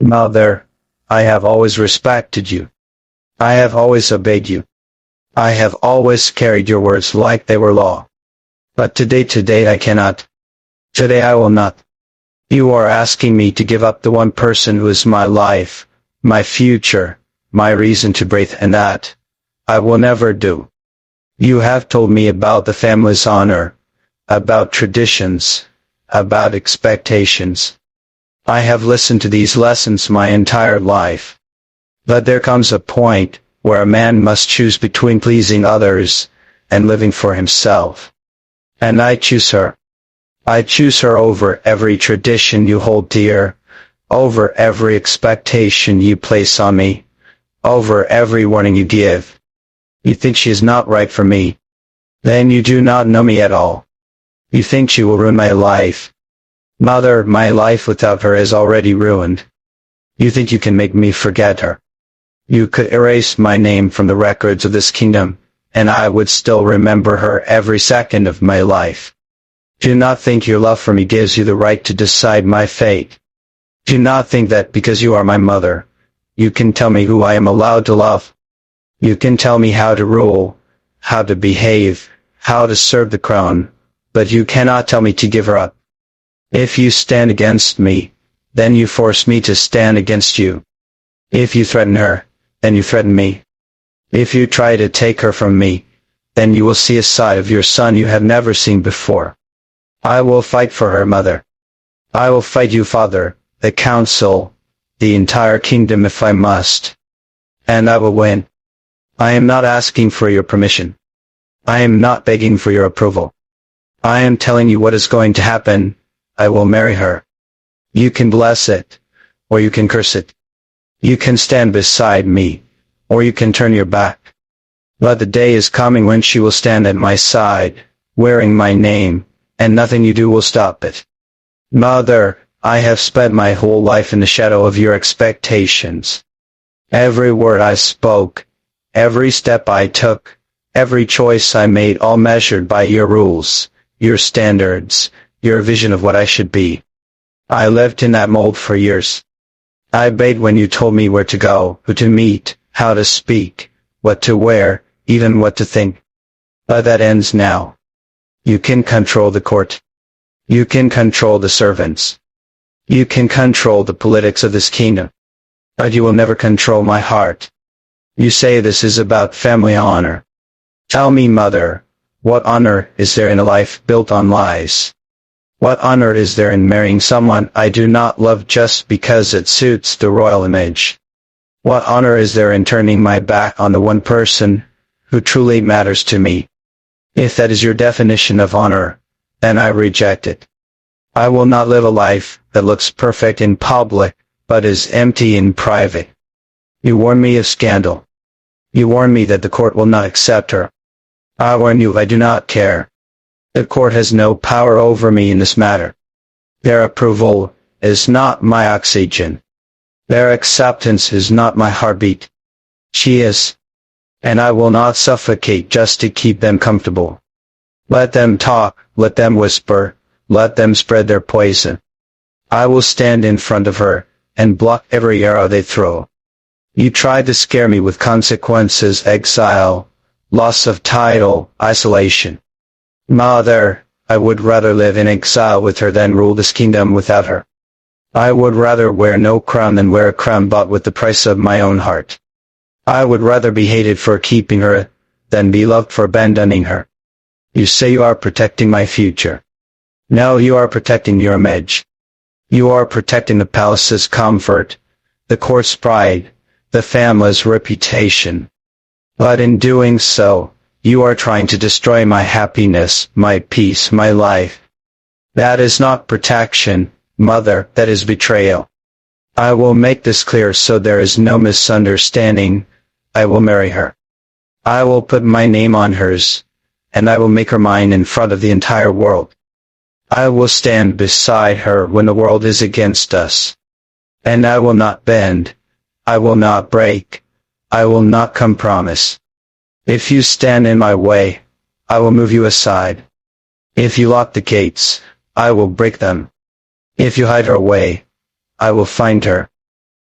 Mother, I have always respected you. I have always obeyed you. I have always carried your words like they were law. But today I cannot. Today I will not. You are asking me to give up the one person who is my life, my future, my reason to breathe, and that I will never do. You have told me about the family's honor, about traditions, about expectations. I have listened to these lessons my entire life. But there comes a point where a man must choose between pleasing others and living for himself. And I choose her. I choose her over every tradition you hold dear, over every expectation you place on me, over every warning you give. You think she is not right for me. Then you do not know me at all. You think she will ruin my life. Mother, my life without her is already ruined. You think you can make me forget her. You could erase my name from the records of this kingdom, and I would still remember her every second of my life. Do not think your love for me gives you the right to decide my fate. Do not think that because you are my mother, you can tell me who I am allowed to love. You can tell me how to rule, how to behave, how to serve the crown, but you cannot tell me to give her up. If you stand against me, then you force me to stand against you. If you threaten her, then you threaten me. If you try to take her from me, then you will see a side of your son you have never seen before. I will fight for her, mother. I will fight you, father, the council, the entire kingdom if I must. And I will win. I am not asking for your permission. I am not begging for your approval. I am telling you what is going to happen. I will marry her. You can bless it, or you can curse it. You can stand beside me, or you can turn your back. But the day is coming when she will stand at my side, wearing my name, and nothing you do will stop it. Mother, I have spent my whole life in the shadow of your expectations. Every word I spoke, every step I took, every choice I made, all measured by your rules, your standards, your vision of what I should be. I lived in that mold for years. I obeyed when you told me where to go, who to meet, how to speak, what to wear, even what to think. But that ends now. You can control the court. You can control the servants. You can control the politics of this kingdom. But you will never control my heart. You say this is about family honor. Tell me, mother, what honor is there in a life built on lies? What honor is there in marrying someone I do not love just because it suits the royal image? What honor is there in turning my back on the one person who truly matters to me? If that is your definition of honor, then I reject it. I will not live a life that looks perfect in public, but is empty in private. You warn me of scandal. You warn me that the court will not accept her. I warn you, I do not care. The court has no power over me in this matter. Their approval is not my oxygen. Their acceptance is not my heartbeat. She is. And I will not suffocate just to keep them comfortable. Let them talk, let them whisper, let them spread their poison. I will stand in front of her and block every arrow they throw. You tried to scare me with consequences, exile, loss of title, isolation. Mother, I would rather live in exile with her than rule this kingdom without her. I would rather wear no crown than wear a crown bought with the price of my own heart. I would rather be hated for keeping her than be loved for abandoning her. You say you are protecting my future. No, you are protecting your image. You are protecting the palace's comfort, the court's pride, the family's reputation. But in doing so, you are trying to destroy my happiness, my peace, my life. That is not protection, mother, that is betrayal. I will make this clear so there is no misunderstanding. I will marry her. I will put my name on hers, and I will make her mine in front of the entire world. I will stand beside her when the world is against us. And I will not bend. I will not break. I will not compromise. If you stand in my way, I will move you aside. If you lock the gates, I will break them. If you hide her away, I will find her.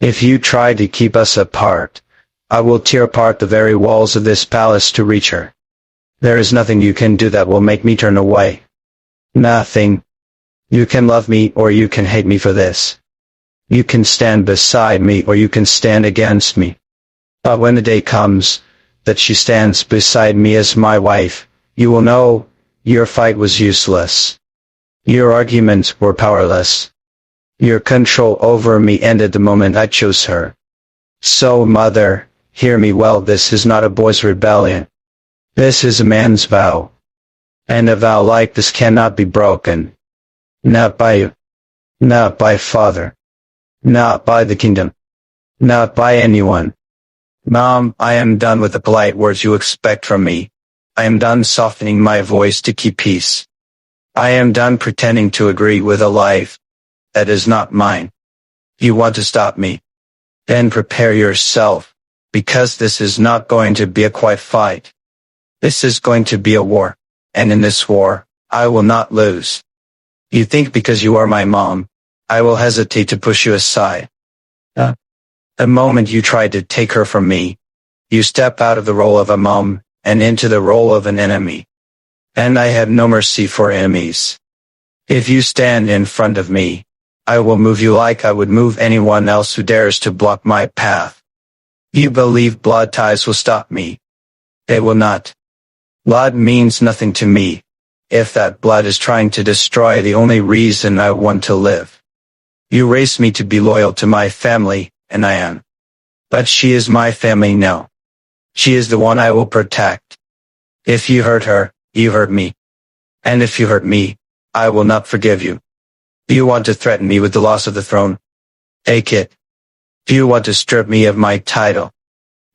If you try to keep us apart, I will tear apart the very walls of this palace to reach her. There is nothing you can do that will make me turn away. Nothing. You can love me or you can hate me for this. You can stand beside me or you can stand against me. But when the day comes that she stands beside me as my wife, you will know your fight was useless. Your arguments were powerless. Your control over me ended the moment I chose her. So, mother, hear me well, this is not a boy's rebellion. This is a man's vow. And a vow like this cannot be broken. Not by you. Not by father. Not by the kingdom. Not by anyone. Mom, I am done with the polite words you expect from me. I am done softening my voice to keep peace. I am done pretending to agree with a life that is not mine. You want to stop me? Then prepare yourself, because this is not going to be a quiet fight. This is going to be a war, and in this war, I will not lose. You think because you are my mom, I will hesitate to push you aside. The moment you try to take her from me, you step out of the role of a mom and into the role of an enemy. And I have no mercy for enemies. If you stand in front of me, I will move you like I would move anyone else who dares to block my path. You believe blood ties will stop me. They will not. Blood means nothing to me, if that blood is trying to destroy the only reason I want to live. You raised me to be loyal to my family, and I am. But she is my family now. She is the one I will protect. If you hurt her, you hurt me. And if you hurt me, I will not forgive you. Do you want to threaten me with the loss of the throne? Take it. Do you want to strip me of my title?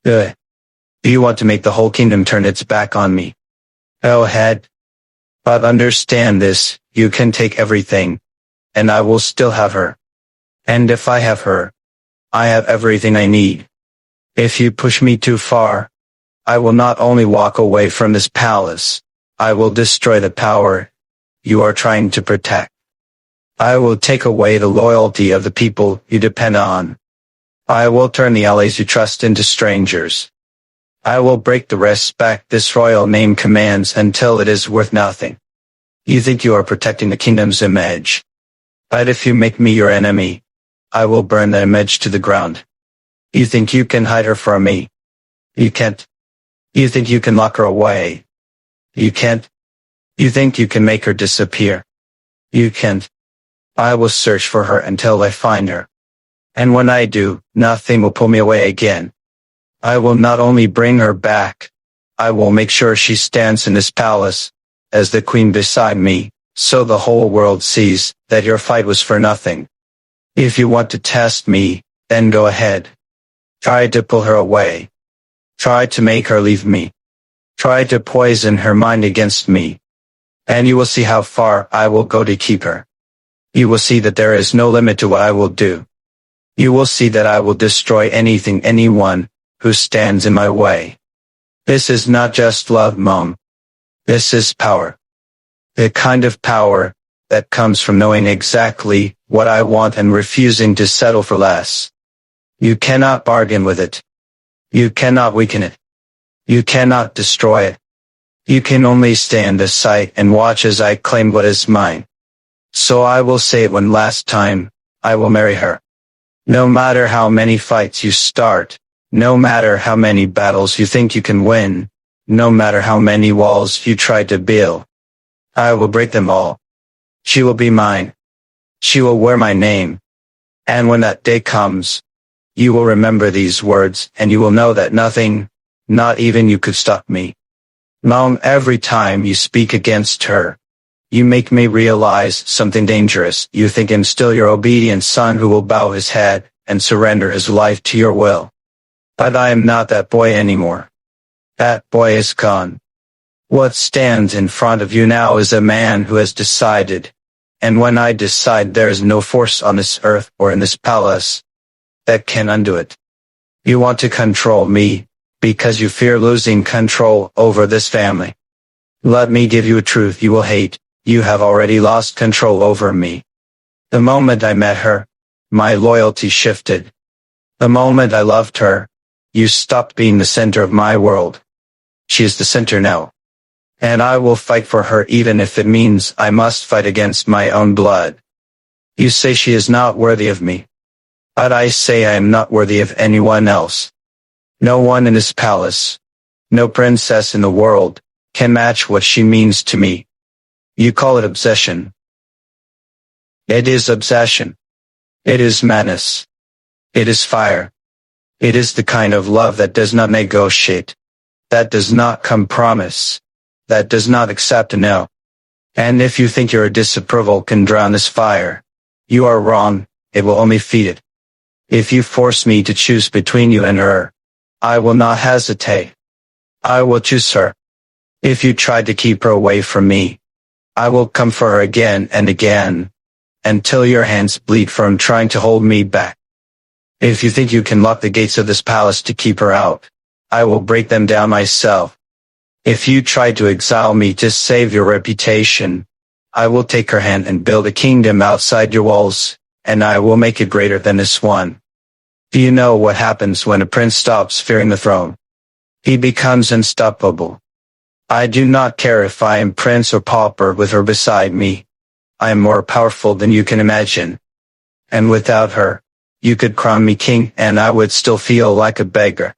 Good. Do you want to make the whole kingdom turn its back on me? Go ahead. But understand this, you can take everything, and I will still have her. And if I have her, I have everything I need. If you push me too far, I will not only walk away from this palace, I will destroy the power you are trying to protect. I will take away the loyalty of the people you depend on. I will turn the allies you trust into strangers. I will break the respect this royal name commands until it is worth nothing. You think you are protecting the kingdom's image. But if you make me your enemy, I will burn the image to the ground. You think you can hide her from me? You can't. You think you can lock her away? You can't. You think you can make her disappear? You can't. I will search for her until I find her. And when I do, nothing will pull me away again. I will not only bring her back, I will make sure she stands in this palace, as the queen beside me, so the whole world sees that your fight was for nothing. If you want to test me, then go ahead. Try to pull her away. Try to make her leave me. Try to poison her mind against me. And you will see how far I will go to keep her. You will see that there is no limit to what I will do. You will see that I will destroy anyone who stands in my way. This is not just love, Mom. This is power. The kind of power that comes from knowing exactly what I want and refusing to settle for less. You cannot bargain with it. You cannot weaken it. You cannot destroy it. You can only stand aside and watch as I claim what is mine. So I will say it one last time, I will marry her. No matter how many fights you start, no matter how many battles you think you can win, no matter how many walls you try to build, I will break them all. She will be mine. She will wear my name. And when that day comes, you will remember these words and you will know that nothing, not even you could stop me. Mom, every time you speak against her, you make me realize something dangerous. You think I'm still your obedient son who will bow his head and surrender his life to your will. But I am not that boy anymore. That boy is gone. What stands in front of you now is a man who has decided, and when I decide there is no force on this earth or in this palace that can undo it. You want to control me, because you fear losing control over this family. Let me give you a truth you will hate. You have already lost control over me. The moment I met her, my loyalty shifted. The moment I loved her, you stopped being the center of my world. She is the center now. And I will fight for her even if it means I must fight against my own blood. You say she is not worthy of me. But I say I am not worthy of anyone else. No one in this palace, no princess in the world, can match what she means to me. You call it obsession. It is obsession. It is madness. It is fire. It is the kind of love that does not negotiate, that does not compromise, that does not accept a no. And if you think your disapproval can drown this fire, you are wrong. It will only feed it. If you force me to choose between you and her, I will not hesitate. I will choose her. If you try to keep her away from me, I will come for her again and again, until your hands bleed from trying to hold me back. If you think you can lock the gates of this palace to keep her out, I will break them down myself. If you try to exile me to save your reputation, I will take her hand and build a kingdom outside your walls, and I will make it greater than this one. Do you know what happens when a prince stops fearing the throne? He becomes unstoppable. I do not care if I am prince or pauper with her beside me. I am more powerful than you can imagine. And without her, you could crown me king and I would still feel like a beggar.